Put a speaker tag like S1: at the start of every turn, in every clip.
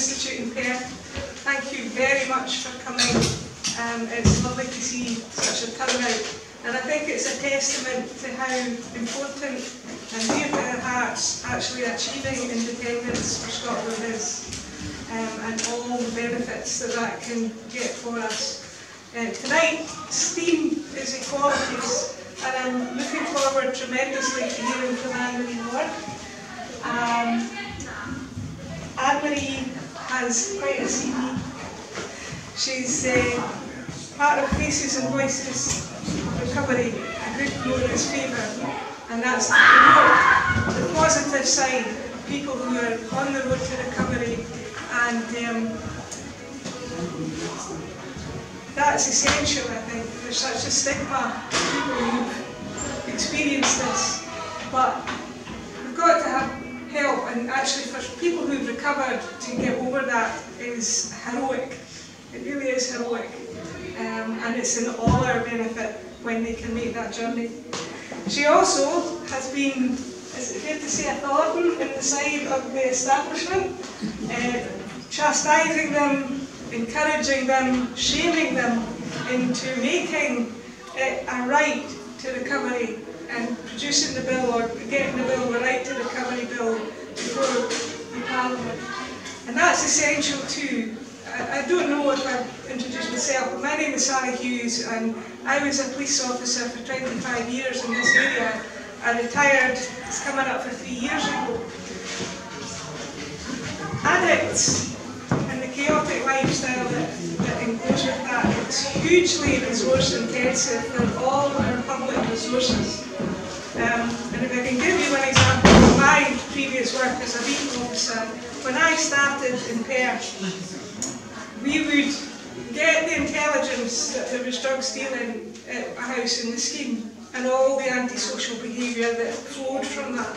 S1: Institute in Perth. Thank you very much for coming. It's lovely to see such a turnout, and I think it's a testament to how important and dear to our hearts actually achieving independence for Scotland is, and all the benefits that that can get for us. Tonight's theme is equalities, and I'm looking forward tremendously to hearing from Anne-Marie Ward. Anne-Marie has quite a CV. She's part of Faces and Voices of Recovery, a group known as FAVOR, and that's to promote the positive side of people who are on the road to recovery, and that's essential, I think. There's such a stigma for people who've experienced this, but we've got to have help, and actually for people who've recovered to get over that is heroic. It really is heroic, and it's in all our benefit when they can make that journey. She also has been, is it fair to say, a thorn in the side of the establishment, chastising them, encouraging them, shaming them into making it a right to recovery and producing the bill, or getting the bill, the right to recovery bill, before the Parliament. And that's essential too. I don't know if I've introduced myself, but my name is Sally Hughes, and I was a police officer for 25 years in this area. I retired, it's coming up for 3 years ago. Addicts and the chaotic lifestyle that goes with that, it's hugely resource intensive for all our public resources. And if I can give you an example of my previous work as a beat officer, when I started in Perth, we would get the intelligence that there was drugs dealing at a house in the scheme and all the antisocial behaviour that flowed from that.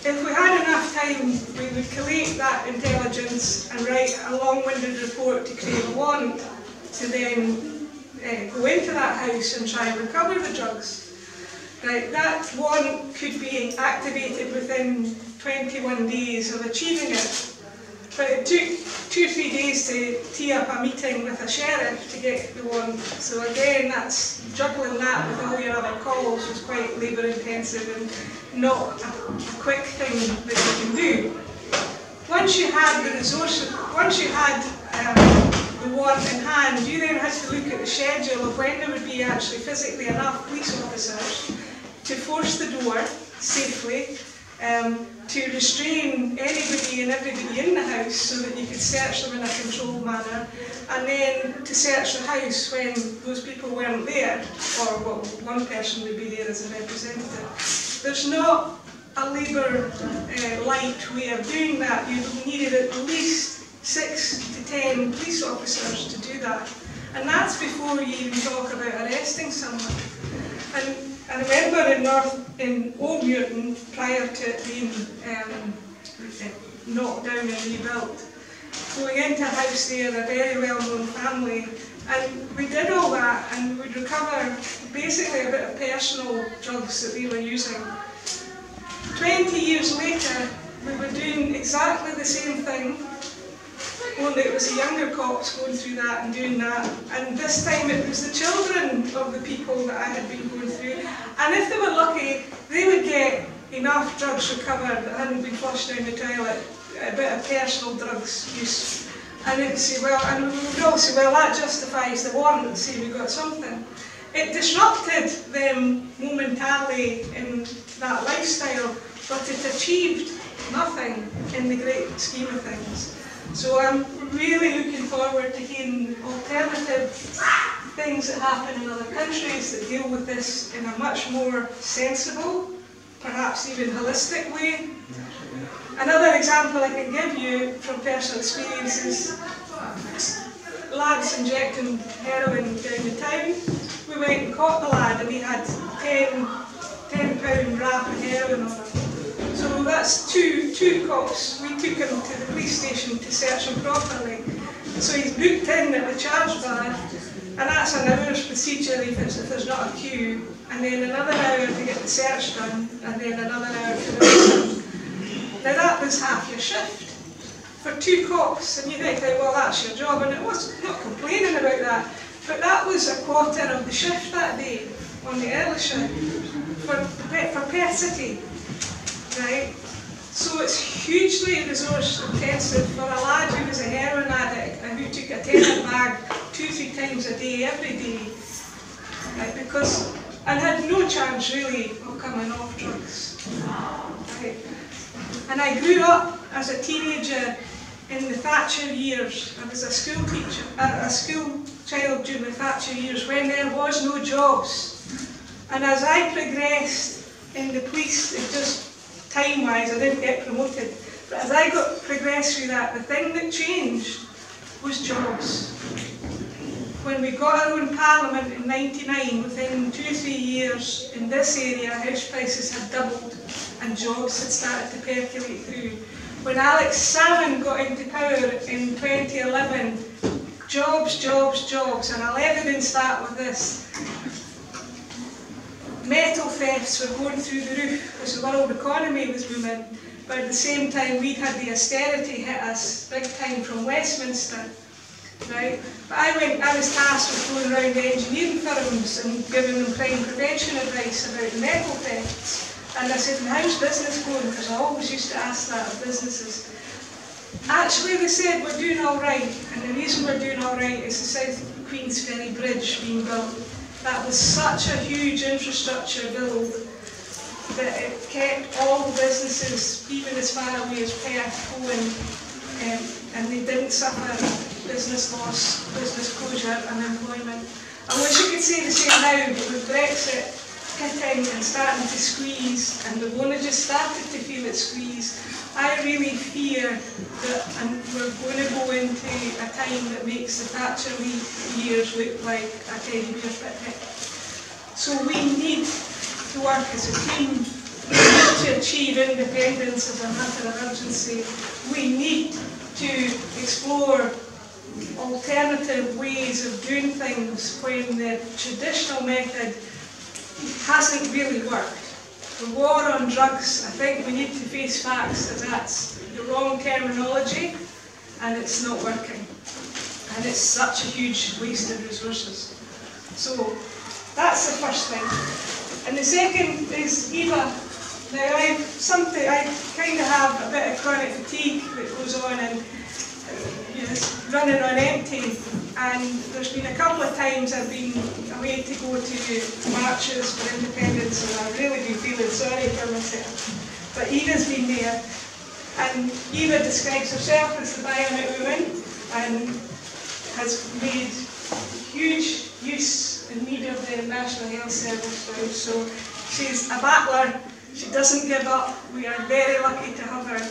S1: If we had enough time, we would collate that intelligence and write a long-winded report to create a warrant to then go into that house and try and recover the drugs. Right, that warrant could be activated within 21 days of achieving it. But it took 2 or 3 days to tee up a meeting with a sheriff to get the warrant. So again, that's juggling that with all your other calls was quite labour intensive and not a quick thing that you can do. Once you had the resources, once you had the warrant in hand, you then had to look at the schedule of when there would be actually physically enough police officers to force the door safely, to restrain anybody and everybody in the house so that you could search them in a controlled manner, and then to search the house when those people weren't there, or well, one person would be there as a representative. There's not a labour light way of doing that. You needed at least 6 to 10 police officers to do that, and that's before you even talk about arresting someone. And I remember in Old Muirton, prior to it being knocked down and rebuilt, going into a house there, a very well-known family, and we did all that, and we'd recover basically a bit of personal drugs that they were using. 20 years later, we were doing exactly the same thing, only it was the younger cops going through that and doing that, and this time it was the children of the people that I had been going through, and if they were lucky, they would get enough drugs recovered that hadn't been flushed down the toilet, a bit of personal drugs use, and it would say, well, and we would all say, well, that justifies the warrant, and say we got something. It disrupted them momentarily in that lifestyle, but it achieved nothing in the great scheme of things. So I'm really looking forward to hearing alternative things that happen in other countries that deal with this in a much more sensible, perhaps even holistic way. Another example I can give you from personal experience is lads injecting heroin down the town. We went and caught the lad, and he had 10-pound wrap of heroin on him. So that's two cops. We took him to the police station to search him properly. So he's booked in at the charge bar, and that's an hour's procedure if there's not a queue, and then another hour to get the search done, and then another hour to release him. Now that was half your shift. for 2 cops, and you think, well, that's your job, and it was not complaining about that, but that was a quarter of the shift that day on the early shift for Perth City, right? So it's hugely resource intensive for a lad who was a heroin addict and who took a tenner bag 2-3 times a day, every day, right? And had no chance really of coming off drugs, right? And I grew up as a teenager in the Thatcher years. I was a school teacher, a school child during the Thatcher years when there was no jobs. And as I progressed in the police, it just time-wise, I didn't get promoted. But as I progressed through that, the thing that changed was jobs. When we got our own parliament in '99, within 2 or 3 years in this area, house prices had doubled and jobs had started to percolate through. When Alex Salmon got into power in 2011, jobs, jobs, jobs, and I'll evidence that with this. Metal thefts were going through the roof as the world economy was booming, but at the same time we'd had the austerity hit us big time from Westminster. Right? But I was tasked with going around engineering firms and giving them crime prevention advice about the metal thefts. And I said, how's business going? Because I always used to ask that of businesses. Actually, they said, we're doing all right. And the reason we're doing all right is the South Queensferry Bridge being built. That was such a huge infrastructure build that it kept all the businesses, even as far away as Perth, going, and they didn't suffer business loss, business closure, unemployment. I wish I could say the same now, but with Brexit hitting and starting to squeeze, and we've only just started to feel it squeeze, I really fear that we're going to go into a time that makes the Thatcher years look like a teddy bear picnic. So we need to work as a team. We need to achieve independence as a matter of urgency. We need to explore alternative ways of doing things when the traditional method hasn't really worked. The war on drugs, I think we need to face facts that that's the wrong terminology and it's not working. And it's such a huge waste of resources. So that's the first thing. And the second is Eva. Now I kind of have a bit of chronic fatigue that goes on, and it's running on empty, and there's been a couple of times I've been away to go to marches for independence, and I've really been feeling sorry for myself. But Eva's been there, and Eva describes herself as the bionic woman and has made huge use and need of the National Health Service now. So she's a battler, she doesn't give up, we are very lucky to have her,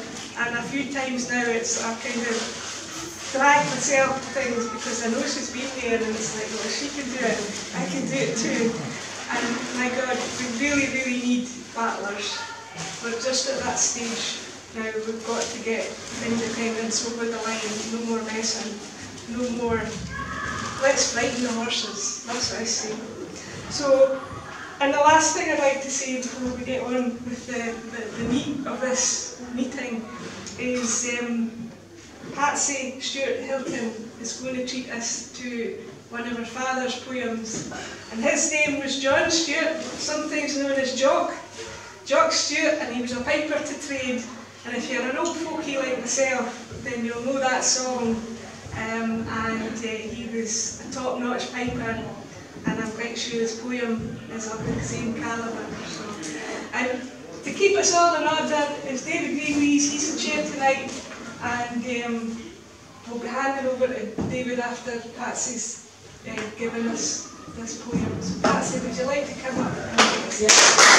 S1: and a few times now it's a kind of drag myself to things because I know she's been there, and it's like, well, she can do it, I can do it too. And my God, we really, really need battlers. We're just at that stage now. We've got to get independence over the line. No more messing, no more, let's frighten the horses. That's what I say. So, and the last thing I'd like to say before we get on with the meat of this meeting is Patsy Stewart Hilton is going to treat us to one of her father's poems. And his name was John Stewart, sometimes known as Jock Stewart, and he was a piper to trade. And if you're an old folkie like myself, then you'll know that song. He was a top-notch piper, and I'm quite sure his poem is of the same calibre. So, and to keep us all in order is David Greenlees. He's the chair tonight, and we'll be handing over to David after Patsy's given us this poem. So Patsy, would you like to come up? Yes.